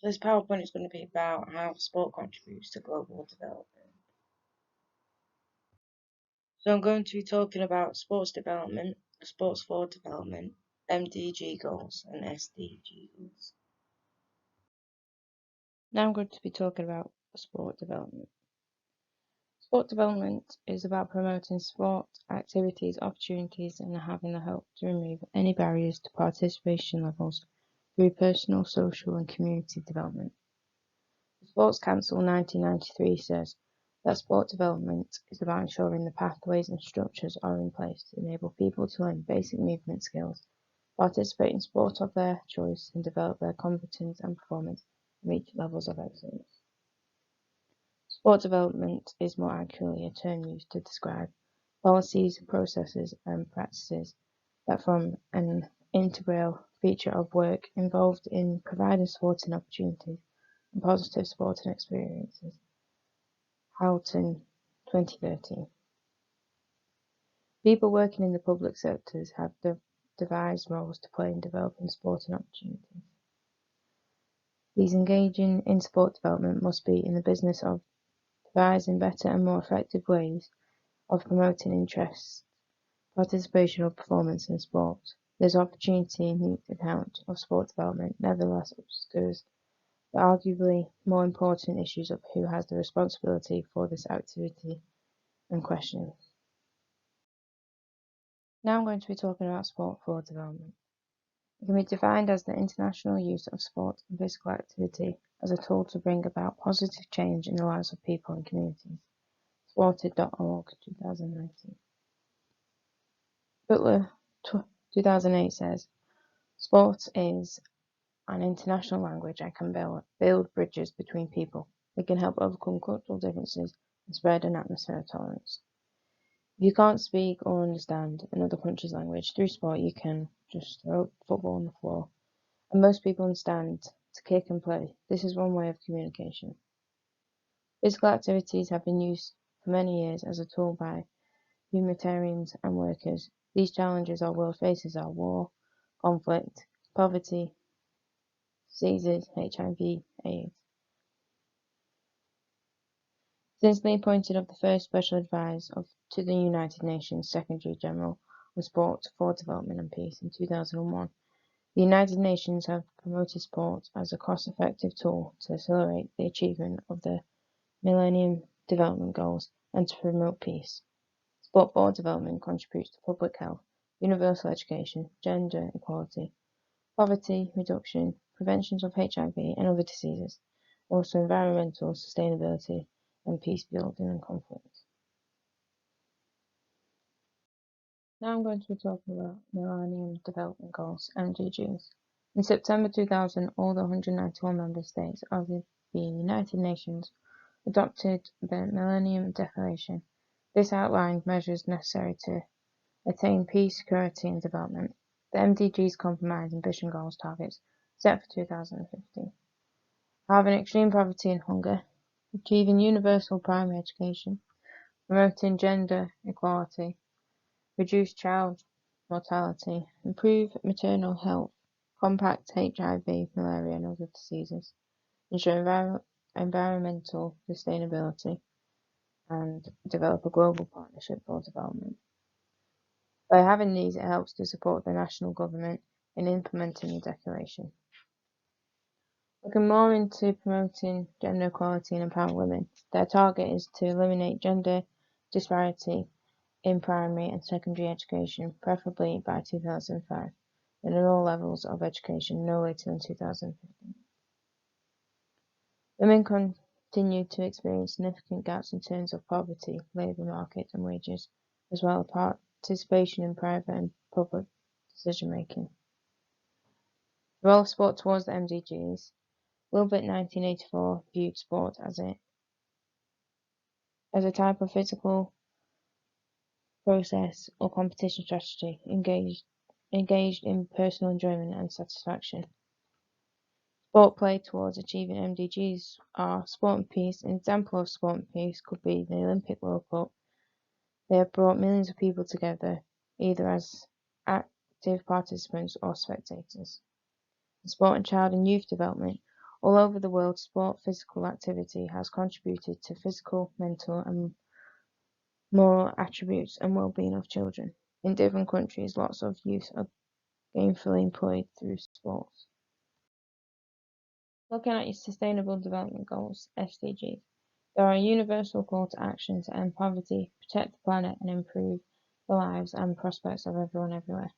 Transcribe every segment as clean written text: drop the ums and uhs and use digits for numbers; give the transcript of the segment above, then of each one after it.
This PowerPoint is going to be about how sport contributes to global development. So I'm going to be talking about sports development, sports for development, MDG goals, and SDG goals. Now I'm going to be talking about sport development. Sport development is about promoting sport activities, opportunities, and having the hope to remove any barriers to participation levels through personal, social, and community development. The Sports Council 1993 says that sport development is about ensuring the pathways and structures are in place to enable people to learn basic movement skills, participate in sport of their choice, and develop their competence and performance and reach levels of excellence. Sport development is more accurately a term used to describe policies, processes, and practices that form an integral feature of work involved in providing sporting opportunities and positive sporting experiences. Houghton, 2013. People working in the public sectors have devised roles to play in developing sporting opportunities. These engaging in sport development must be in the business of devising better and more effective ways of promoting interest, participation or performance in sport. This opportunity in the account of sport development nevertheless obscures the arguably more important issues of who has the responsibility for this activity and questions. Now I'm going to be talking about sport for development. It can be defined as the international use of sport and physical activity as a tool to bring about positive change in the lives of people and communities. Sported.org, 2019. Butler, 2008 says, sport is an international language and can build bridges between people. It can help overcome cultural differences and spread an atmosphere of tolerance. If you can't speak or understand another country's language, through sport you can just throw a football on the floor. And most people understand to kick and play. This is one way of communication. Physical activities have been used for many years as a tool by humanitarians and workers. These challenges our world faces are war, conflict, poverty, diseases, HIV, AIDS. Since the appointment of the first Special Advisor to the United Nations Secretary General on Sport for Development and Peace in 2001, the United Nations have promoted sport as a cost-effective tool to accelerate the achievement of the Millennium Development Goals and to promote peace. Sport for development contributes to public health, universal education, gender equality, poverty reduction, prevention of HIV and other diseases, also environmental sustainability and peace building and conflict. Now I'm going to be talking about Millennium Development Goals, MDGs. In September 2000, all the 191 member states of the United Nations adopted the Millennium Declaration. This outlined measures necessary to attain peace, security, and development. The MDGs comprise ambition goals targets set for 2050. Halving extreme poverty and hunger, achieving universal primary education, promoting gender equality, reduce child mortality, improve maternal health, combat HIV, malaria, and other diseases, ensure environmental sustainability, and develop a global partnership for development. By having these, it helps to support the national government in implementing the declaration. Looking more into promoting gender equality and empowering women, their target is to eliminate gender disparity in primary and secondary education, preferably by 2005, and at all levels of education no later than 2015. Women continue to experience significant gaps in terms of poverty, labour market and wages, as well as participation in private and public decision making. The role of sport towards the MDGs. Wilbert 1984 viewed sport as a type of physical process or competition strategy engaged in personal enjoyment and satisfaction. Sport play towards achieving MDGs are sport and peace. An example of sport and peace could be the Olympic World Cup. They have brought millions of people together, either as active participants or spectators. In sport and child and youth development, All over the world, physical activity has contributed to physical, mental, and moral attributes and well-being of children. In different countries, lots of youth are gainfully employed through sports. Looking at your Sustainable Development Goals, SDGs, there are a universal call to action to end poverty, protect the planet, and improve the lives and prospects of everyone everywhere.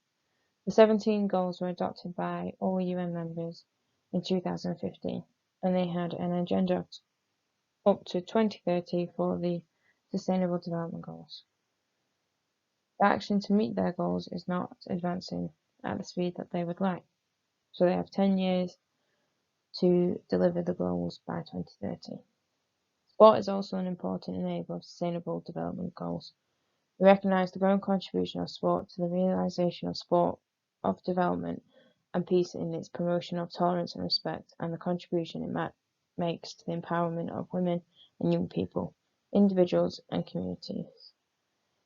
The 17 goals were adopted by all UN members in 2015, and they had an agenda up to 2030 for the Sustainable Development Goals. The action to meet their goals is not advancing at the speed that they would like, so they have 10 years to deliver the goals by 2030. Sport is also an important enabler of Sustainable Development Goals. We recognise the growing contribution of sport to the realisation of development and peace in its promotion of tolerance and respect, and the contribution it makes to the empowerment of women and young people, individuals and communities.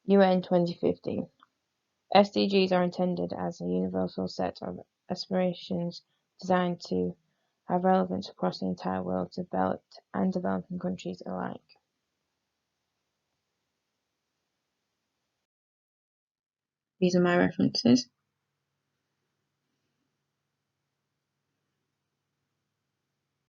UN 2015. SDGs are intended as a universal set of aspirations designed to have relevance across the entire world to developed and developing countries alike. These are my references.